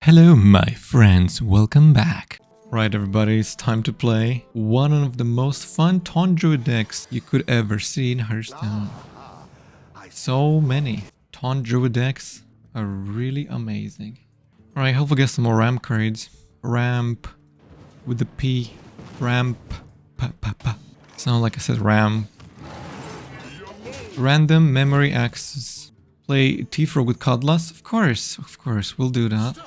Hello my friends, welcome back. Right everybody, it's time to play one of the most fun Taunt Druid decks you could ever see in Hearthstone. So many Taunt Druid decks are really amazing. Alright, hopefully get some more ramp cards. Ramp with the P. Ramp. Sound like I said ram. Random memory access. Play T4 with Cutlass? Of course, we'll do that.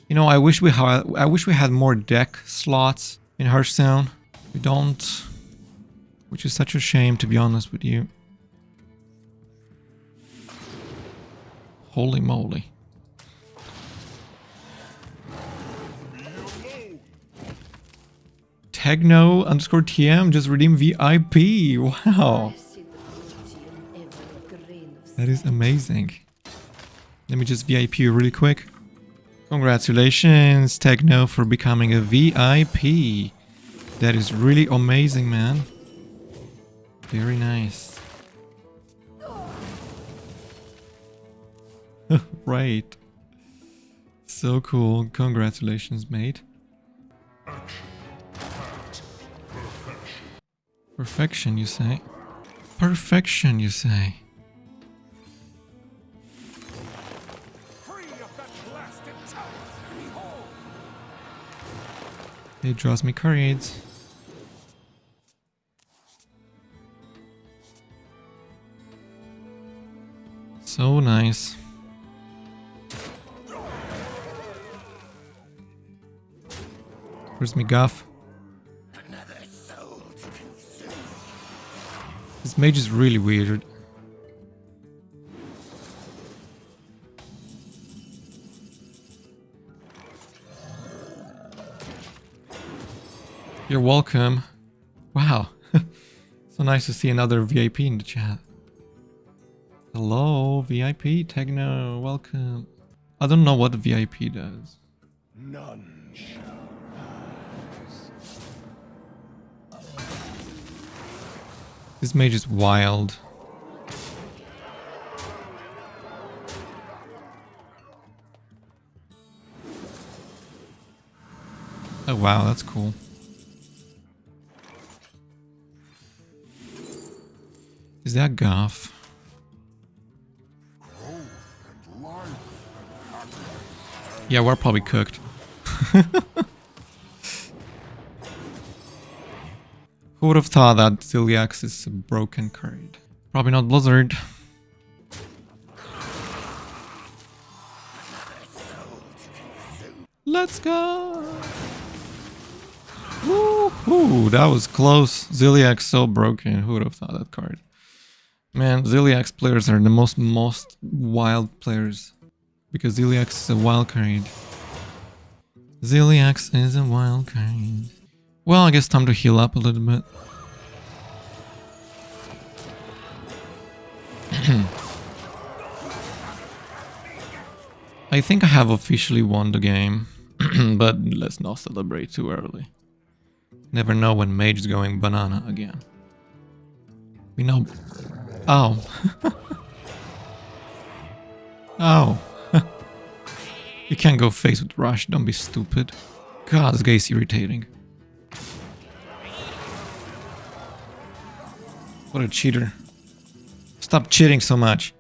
You know, I wish we had more deck slots in Hearthstone. We don't, which is such a shame, to be honest with you. Holy moly. Techno_TM just redeemed VIP. Wow. That is amazing. Let me just VIP you really quick. Congratulations, Techno, for becoming a VIP. That is really amazing, man. Very nice. Right. So cool. Congratulations, mate. Perfection, you say? Perfection, you say? It draws me cards. So nice. Where's me Guff? This mage is really weird. You're welcome. Wow. So nice to see another VIP in the chat. Hello, VIP Techno, welcome. I don't know what the VIP does. None shall pass. This mage is wild. Oh wow, that's cool. Is that Guff? Yeah, we're probably cooked. Who would have thought that Ziliax is a broken card? Probably not Blizzard. Let's go! Woohoo! That was close. Ziliax so broken. Who would have thought that card? Man, Ziliax players are the most wild players. Because Ziliax is a wild card. Ziliax is a wild card. Well, I guess time to heal up a little bit. I think I have officially won the game. But let's not celebrate too early. Never know when Mage is going banana again. We know... Oh. Oh. You can't go face with Rush, don't be stupid. God, this guy is irritating. What a cheater. Stop cheating so much.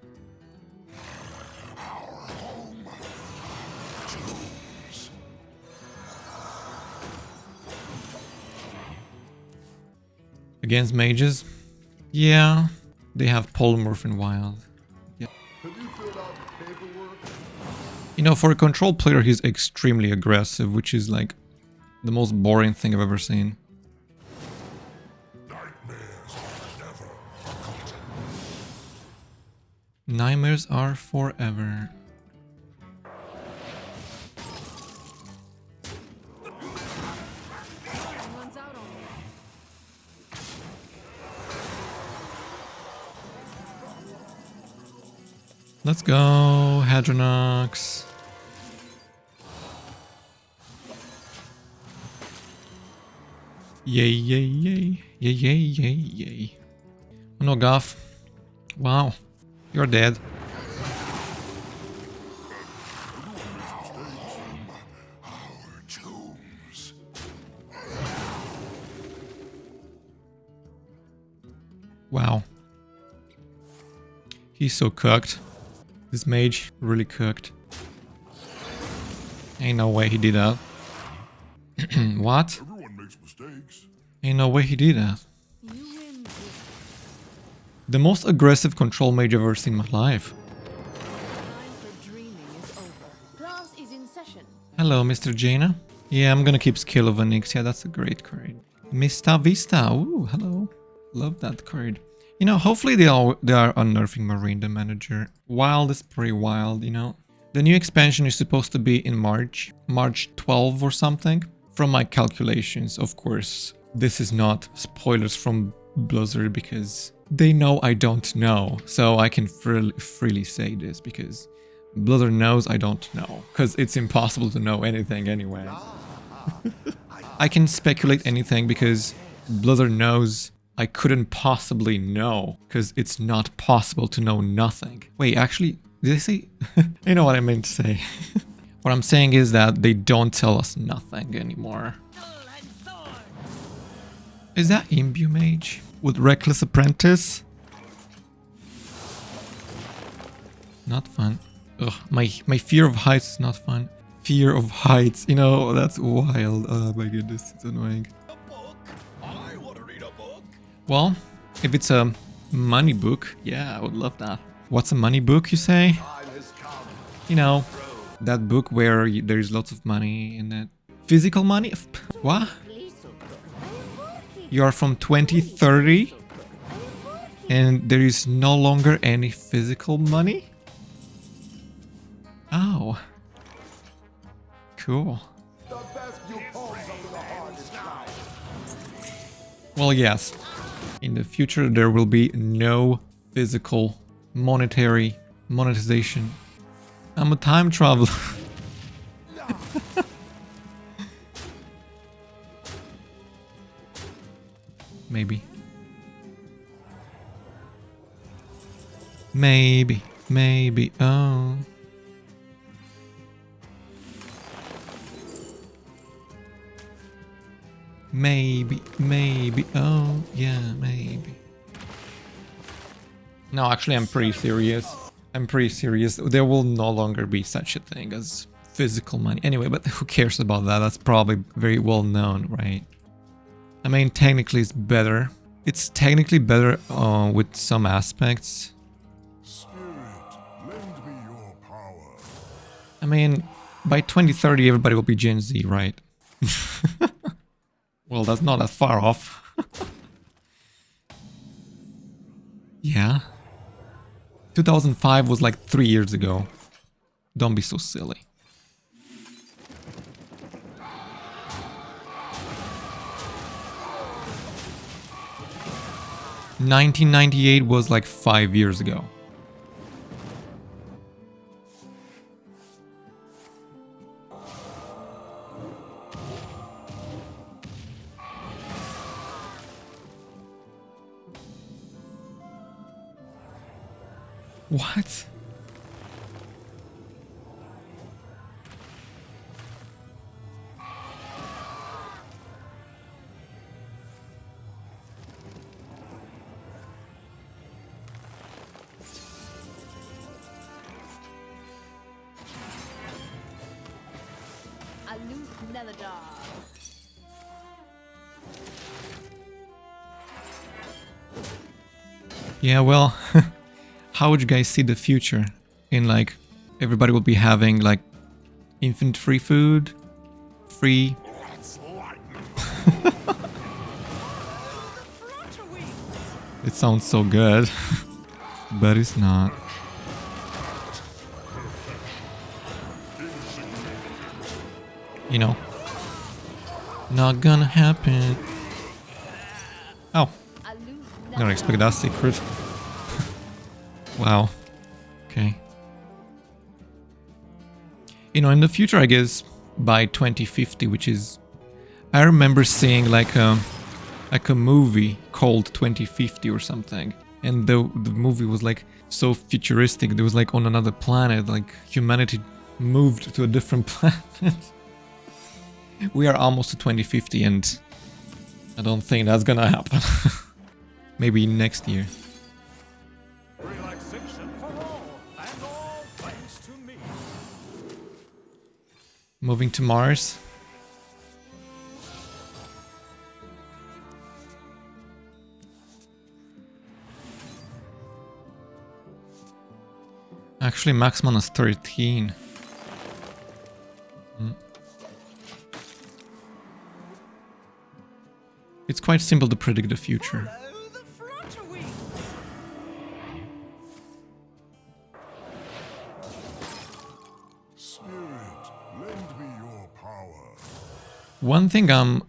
Against mages? Yeah. They have polymorph in wild. Yeah. You know, for a control player, he's extremely aggressive, which is like the most boring thing I've ever seen. Nightmares are forever. Let's go, Hadronox. Yay, yay, yay. Yay, yay, yay, yay. Oh no, Guff. Wow. You're dead. Wow. He's so cooked. This mage really cooked. Ain't no way he did that. What? Everyone makes mistakes. Ain't no way he did that. The most aggressive control mage I've ever seen in my life. Hello, Mr. Jaina. Yeah, I'm gonna keep Skill of Onyxia. That's a great card. Mistah Vistah. Ooh, hello. Love that card. You know, hopefully they are unnerving Marin the Manager. Wild is pretty wild, you know. The new expansion is supposed to be in March 12 or something. From my calculations, of course. This is not spoilers from Blizzard because they know I don't know. So I can freely say this because Blizzard knows I don't know. Because it's impossible to know anything anyway. I can speculate anything because Blizzard knows I couldn't possibly know. Because it's not possible to know nothing. Wait, actually, did I say? You know what I meant to say. What I'm saying is that they don't tell us nothing anymore. Is that Imbue Mage with Reckless Apprentice? Not fun. Ugh, my fear of heights is not fun. Fear of heights, you know, that's wild. Oh my goodness, it's annoying. Well, if it's a money book, yeah, I would love that. What's a money book, you say? You know, that book where there's lots of money in it. Physical money? What? You are from 2030 and there is no longer any physical money? Oh. Cool. Well, yes. In the future there will be no physical monetary monetization. I'm a time traveler. Maybe. Maybe, oh. Maybe, oh, yeah, maybe. No, actually, I'm pretty serious. There will no longer be such a thing as physical money. Anyway, but who cares about that? That's probably very well known, right? I mean, technically it's better. It's technically better with some aspects. Spirit, lend me your power. I mean, by 2030 everybody will be Gen Z, right? Well, that's not that far off. Yeah. 2005 was like 3 years ago. Don't be so silly. $1998 was like 5 years ago. What? Yeah, well, how would you guys see the future? In like, everybody will be having like infinite free food, free. It sounds so good, but it's not. You know, not gonna happen. Oh, I don't expect that secret. Wow. Okay. You know, in the future, I guess by 2050, which is, I remember seeing like a movie called 2050 or something, and the movie was like so futuristic. It was like on another planet, like humanity moved to a different planet. We are almost to 2050, and I don't think that's gonna happen. Maybe next year. Relaxation for all, and all thanks to me. Moving to Mars. Actually, max mana is 13. It's quite simple to predict the future. Spirit, lend me your power. One thing I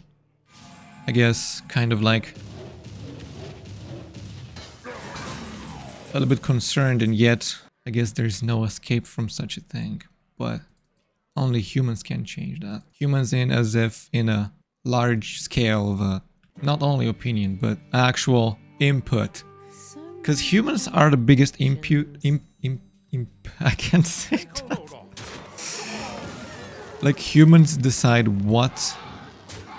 guess, kind of like a little bit concerned, and yet I guess there's no escape from such a thing. But only humans can change that. Humans as if in a large scale of a, not only opinion, but actual input. Because humans are the biggest I can't say that. Like humans decide what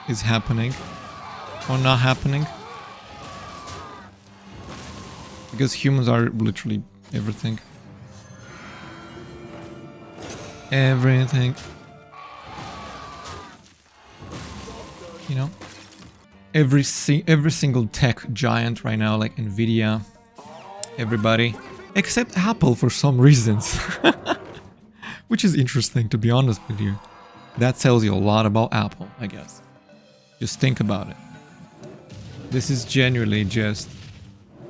is happening or not happening. Because humans are literally everything. Everything. You know? Every single tech giant right now, like Nvidia, everybody, except Apple for some reasons. Which is interesting, to be honest with you. That tells you a lot about Apple, I guess. Just think about it. This is genuinely just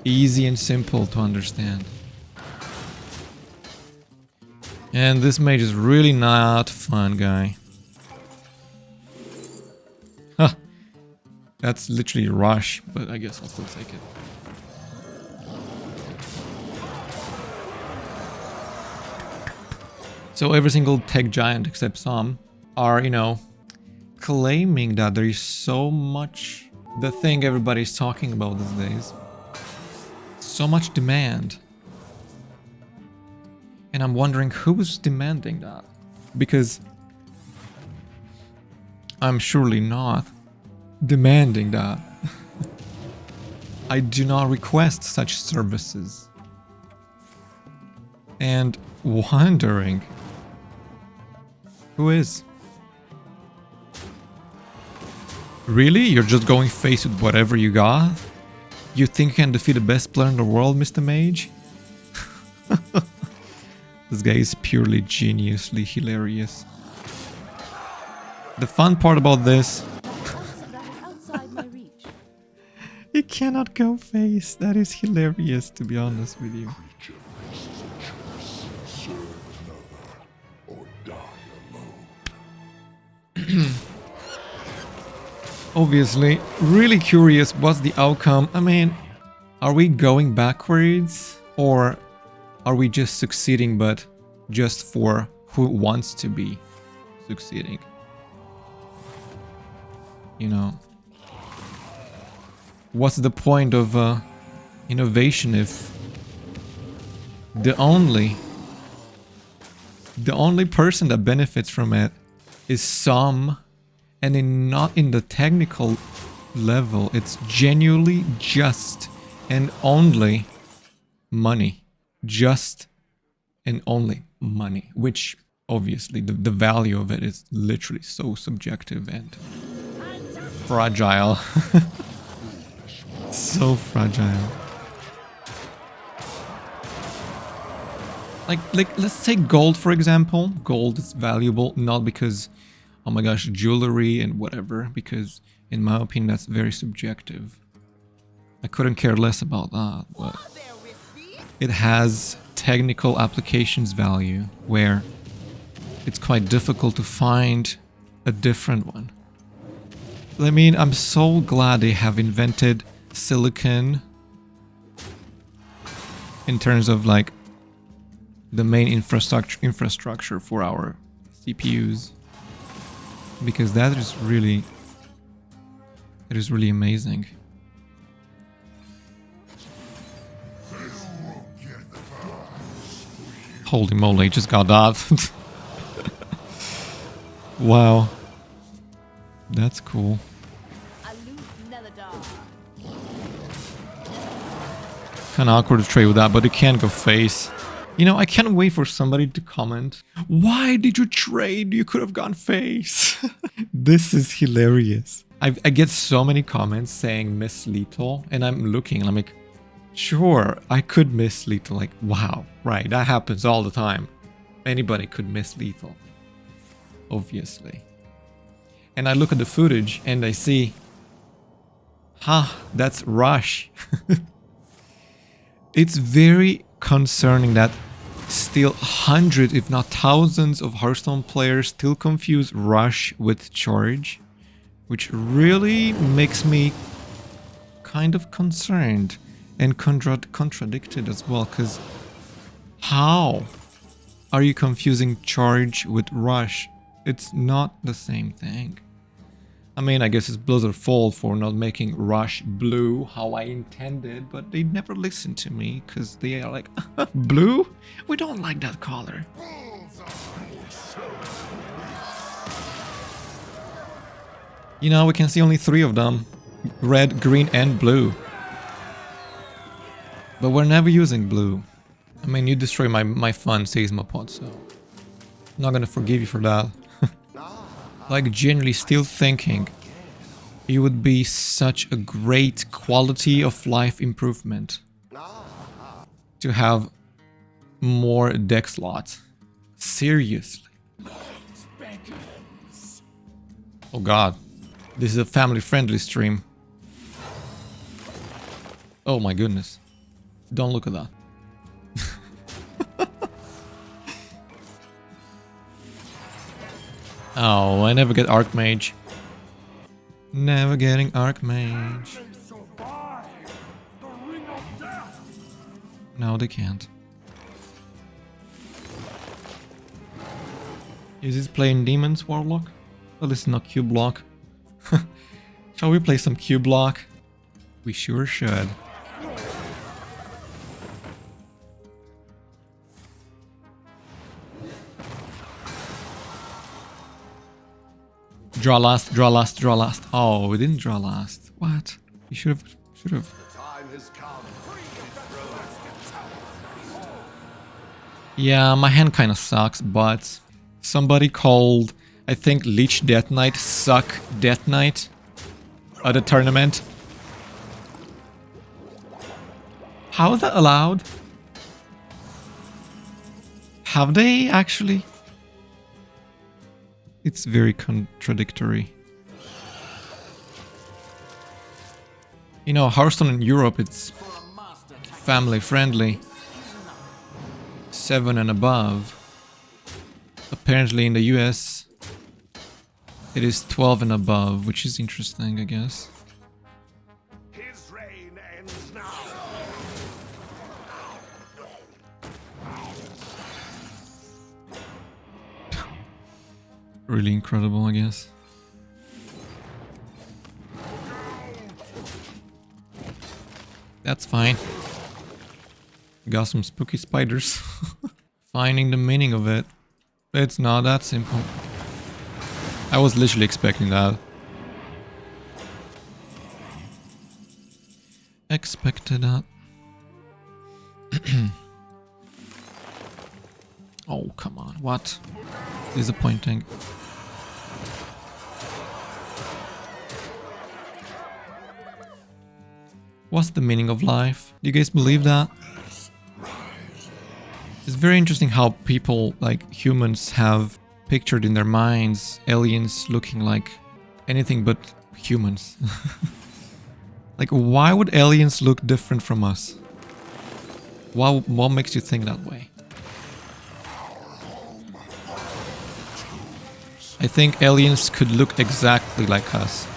easy and simple to understand. And this mage is really not fun, guy. Huh. That's literally rush, but I guess I'll still take it. So every single tech giant, except some, are, you know, claiming that there is so much, the thing everybody's talking about these days. So much demand. And I'm wondering who's demanding that. Because I'm surely not demanding that. I do not request such services. And wondering who is. Really? You're just going face with whatever you got? You think you can defeat the best player in the world, Mr. Mage? This guy is purely geniusly hilarious. The fun part about this... You cannot go face. That is hilarious, to be honest with you. Obviously, really curious what's the outcome. I mean, are we going backwards? Or are we just succeeding, but just for who wants to be succeeding? You know, what's the point of innovation if the only person that benefits from it is some, and not in the technical level, it's genuinely just and only money. Just and only money, which obviously the value of it is literally so subjective and fragile. So fragile. Like let's take gold for example. Gold is valuable not because, oh my gosh, jewelry and whatever, because in my opinion that's very subjective. I couldn't care less about that, but it has technical applications value where it's quite difficult to find a different one. I mean, I'm so glad they have invented silicon in terms of like the main infrastructure for our CPUs, because that is really, it is really amazing. Holy moly, just got that. Wow. That's cool. Kind of awkward to trade with that, but you can't go face. You know, I can't wait for somebody to comment, why did you trade? You could have gone face. This is hilarious. I get so many comments saying miss lethal, and I'm looking and I'm like, sure, I could miss lethal. Like, wow, right, that happens all the time. Anybody could miss lethal, obviously. And I look at the footage and I see, that's rush. It's very concerning that still hundreds, if not thousands of Hearthstone players still confuse rush with charge, which really makes me kind of concerned and contradicted as well, because how are you confusing charge with rush? It's not the same thing. I mean, I guess it's Blizzard's fault for not making rush blue how I intended, but they never listen to me because they are like, blue? We don't like that color. You know, we can see only 3 of them. Red, green, and blue. But we're never using blue. I mean, you destroy my fun Seismopod, so I'm not gonna forgive you for that. Like, genuinely still thinking it would be such a great quality of life improvement to have more deck slots. Seriously. Oh god. This is a family-friendly stream. Oh my goodness. Don't look at that. Oh, I never get Archmage. Never getting Archmage. No, they can't. Is this playing Demons Warlock? Well, this is not Q block. Shall we play some Q block? We sure should. Draw last, draw last, draw last. Oh, we didn't draw last. What? You should have. Yeah, my hand kind of sucks, but somebody called, I think, Leech Death Knight suck Death Knight at the tournament. How is that allowed? Have they actually? It's very contradictory. You know, Hearthstone in Europe, it's family friendly. 7 and above. Apparently in the US, it is 12 and above, which is interesting, I guess. His reign ends now. Really incredible, I guess. That's fine. Got some spooky spiders. Finding the meaning of it. It's not that simple. I was literally expecting that. Expected that. Oh, come on. What? Disappointing. What's the meaning of life? Do you guys believe that? It's very interesting how people, like humans, have pictured in their minds aliens looking like anything but humans. Like, why would aliens look different from us? What makes you think that way? I think aliens could look exactly like us.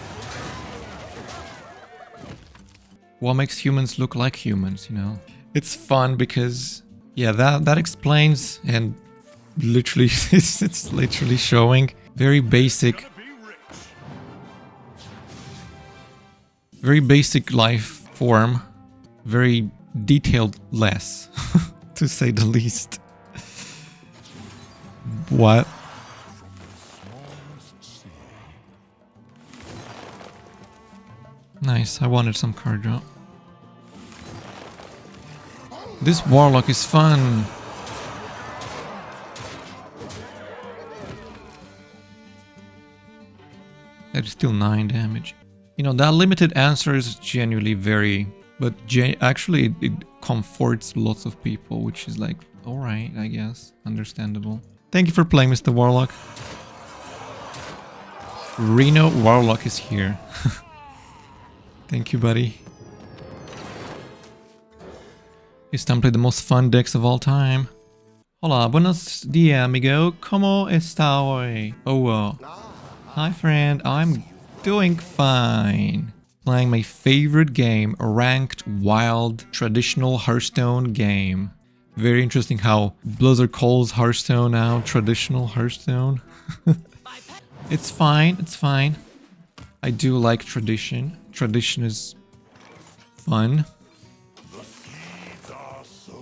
What makes humans look like humans, you know? It's fun because, yeah, that explains, and literally, it's literally showing very basic life form, very detailed less, to say the least. What? Nice, I wanted some card draw. This Warlock is fun. That is still 9 damage. You know, that limited answer is genuinely very... But actually it comforts lots of people, which is like, alright, I guess. Understandable. Thank you for playing, Mr. Warlock. Reno Warlock is here. Thank you, buddy. It's time to play the most fun decks of all time. Hola, buenos dias, amigo. ¿Cómo está hoy? Oh, hi, friend. I'm doing fine. Playing my favorite game, a ranked, wild, traditional Hearthstone game. Very interesting how Blizzard calls Hearthstone now traditional Hearthstone. It's fine, it's fine. I do like tradition. Tradition is fun.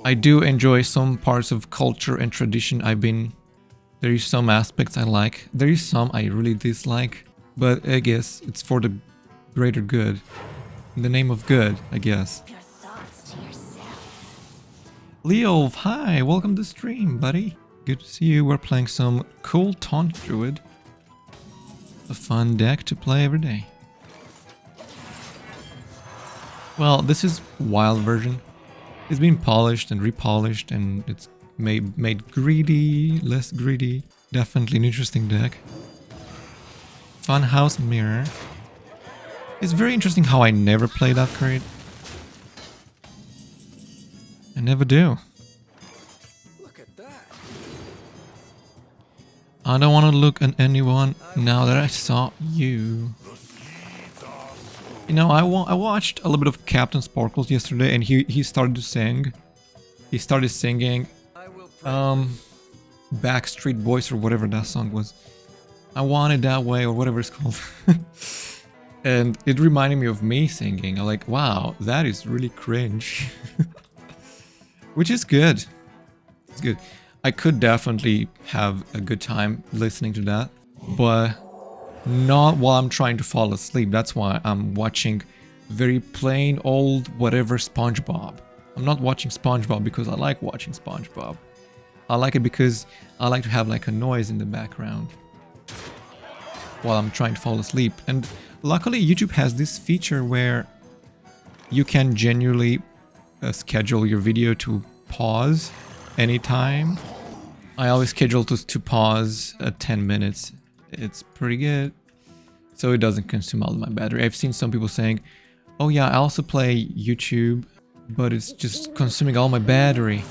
I do enjoy some parts of culture and tradition. There is some aspects I like. There is some I really dislike. But I guess it's for the greater good. In the name of good, I guess. Leo, hi, welcome to the stream, buddy. Good to see you. We're playing some cool Taunt Druid. A fun deck to play every day. Well, this is wild version. It's been polished and repolished and it's made greedy, less greedy. Definitely an interesting deck. Funhouse Mirror. It's very interesting how I never play that card. I never do. Look at that. I don't want to look at anyone now that I saw you. You know, I watched a little bit of Captain Sparkles yesterday and he started to sing. He started singing Backstreet Boys or whatever that song was. I Want It That Way or whatever it's called. And it reminded me of me singing. I'm like, wow, that is really cringe. Which is good. It's good. I could definitely have a good time listening to that. But not while I'm trying to fall asleep. That's why I'm watching very plain old whatever SpongeBob. I'm not watching SpongeBob because I like watching SpongeBob. I like it because I like to have like a noise in the background while I'm trying to fall asleep. And luckily YouTube has this feature where you can genuinely schedule your video to pause anytime. I always schedule to pause at 10 minutes. It's pretty good. So it doesn't consume all of my battery. I've seen some people saying, oh yeah, I also play YouTube, but it's just consuming all my battery.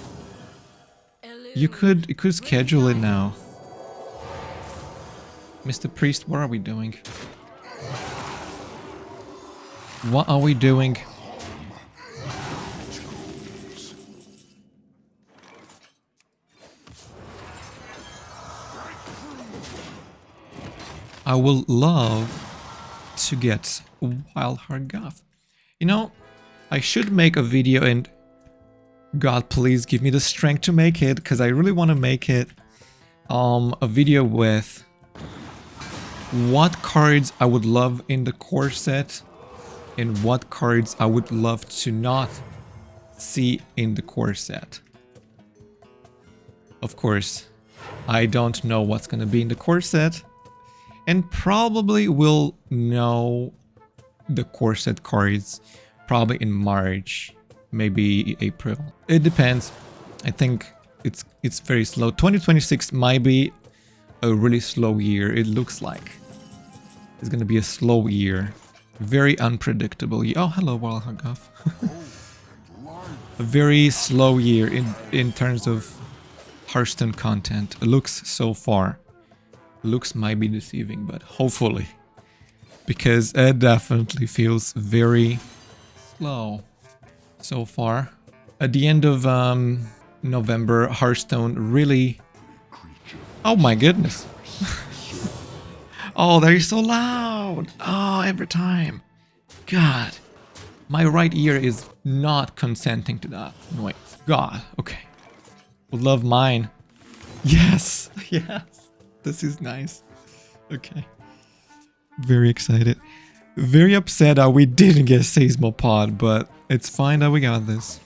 You could schedule it now. Mr. Priest, what are we doing? What are we doing? I will love to get Wildheart Guff. You know, I should make a video and God, please give me the strength to make it because I really want to make it a video with what cards I would love in the core set and what cards I would love to not see in the core set. Of course, I don't know what's going to be in the core set. And probably will know the core set cards probably in March, maybe April. It depends. I think it's very slow. 2026 might be a really slow year. It looks like it's gonna be a slow year, very unpredictable. Oh, hello, Wildheart Guff. A very slow year in terms of Hearthstone content. It looks so far. Looks might be deceiving, but hopefully, because it definitely feels very slow so far. At the end of November, Hearthstone really... Oh my goodness. Oh, they're so loud. Oh, every time. God. My right ear is not consenting to that noise. God, okay. Would love mine. Yes, yes. This is nice. Okay. Very excited. Very upset that we didn't get Seismopod, but it's fine that we got this.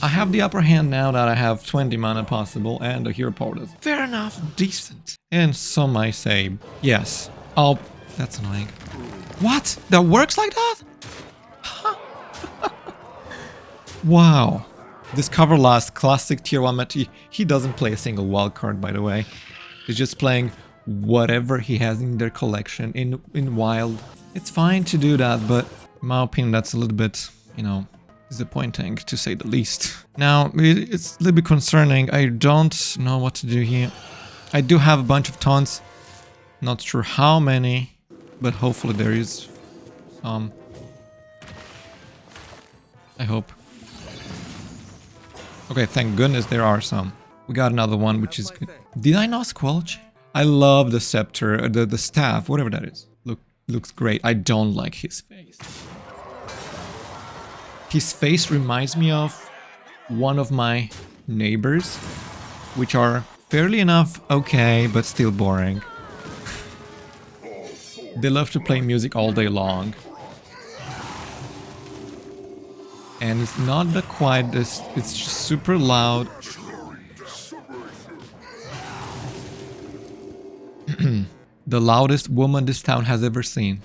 I have the upper hand now that I have 20 mana possible and a hero power that's fair enough, decent. And some might say, yes. Oh, that's annoying. What? That works like that? Wow. Discover Last, classic tier 1 meta. He doesn't play a single wild card, by the way. He's just playing whatever he has in their collection in wild. It's fine to do that, but in my opinion, that's a little bit, you know, disappointing to say the least. Now, it's a little bit concerning. I don't know what to do here. I do have a bunch of taunts. Not sure how many, but hopefully there is some. I hope. Okay, thank goodness there are some. We got another one, which is good. Did I not squelch? I love the scepter, the staff, whatever that is. Looks great. I don't like his face. His face reminds me of one of my neighbors, which are fairly enough okay, but still boring. They love to play music all day long. And it's not the quietest, it's just super loud. The loudest woman this town has ever seen.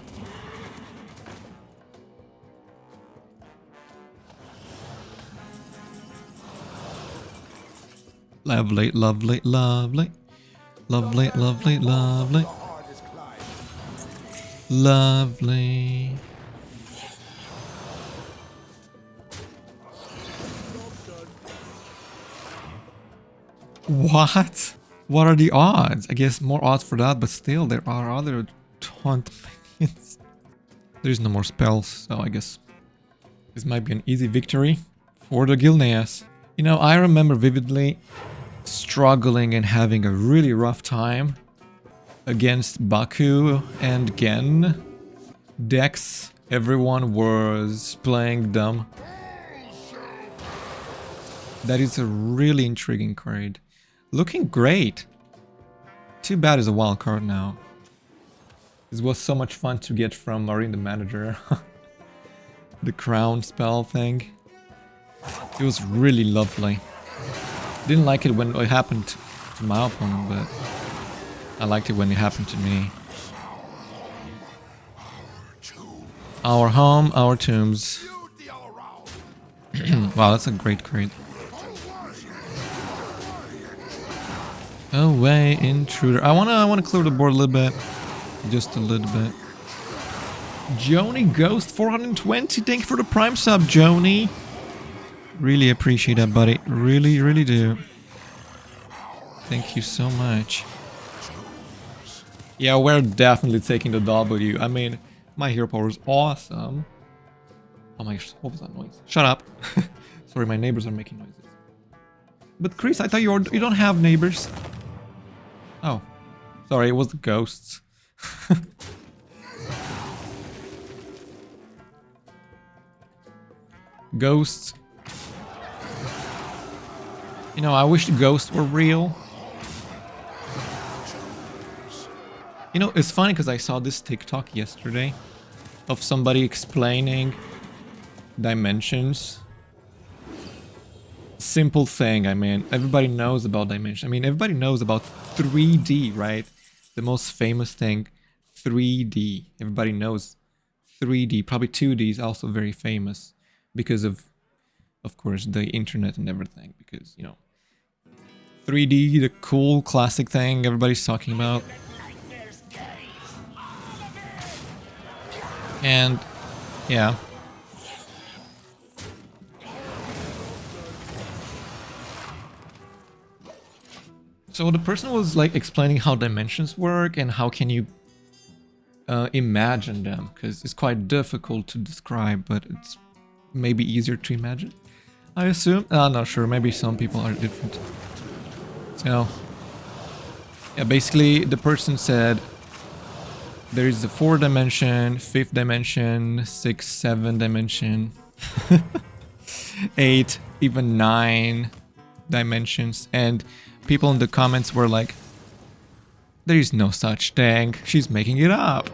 Lovely, lovely, lovely. Lovely, lovely, lovely. Lovely. What? What are the odds? I guess more odds for that, but still there are other taunt minions. There's no more spells, so I guess this might be an easy victory for the Gilneas. You know, I remember vividly struggling and having a really rough time against Baku and Gen decks. Everyone was playing dumb. That is a really intriguing card. Looking great. Too bad it's a wild card now. This was so much fun to get from Marin the Manager. The crown spell thing. It was really lovely. Didn't like it when it happened to my opponent, but I liked it when it happened to me. Our home, our tombs. Wow, that's a great card. Away, intruder. I wanna clear the board a little bit. Just a little bit. Joni Ghost 420. Thank you for the prime sub, Joni. Really appreciate that, buddy. Really, really do. Thank you so much. Yeah, we're definitely taking the W. I mean, my hero power is awesome. Oh my gosh, what was that noise? Shut up. Sorry, my neighbors are making noises. But Chris, I thought you don't have neighbors. Oh, sorry, it was the ghosts. Ghosts. You know, I wish the ghosts were real. You know, it's funny because I saw this TikTok yesterday of somebody explaining dimensions. Simple thing, I mean, everybody knows about dimension. I mean, everybody knows about 3D, right? The most famous thing, 3D. Everybody knows 3D. Probably 2D is also very famous because of course, the internet and everything. Because, you know, 3D, the cool classic thing everybody's talking about. And, yeah. So the person was like explaining how dimensions work and how can you imagine them, because it's quite difficult to describe, but it's maybe easier to imagine, I assume. I'm not sure, maybe some people are different. So, yeah, basically the person said there is a 4th dimension, 5th dimension, 6th, 7th dimension, 8, even 9 dimensions, and people in the comments were like, there is no such thing, she's making it up.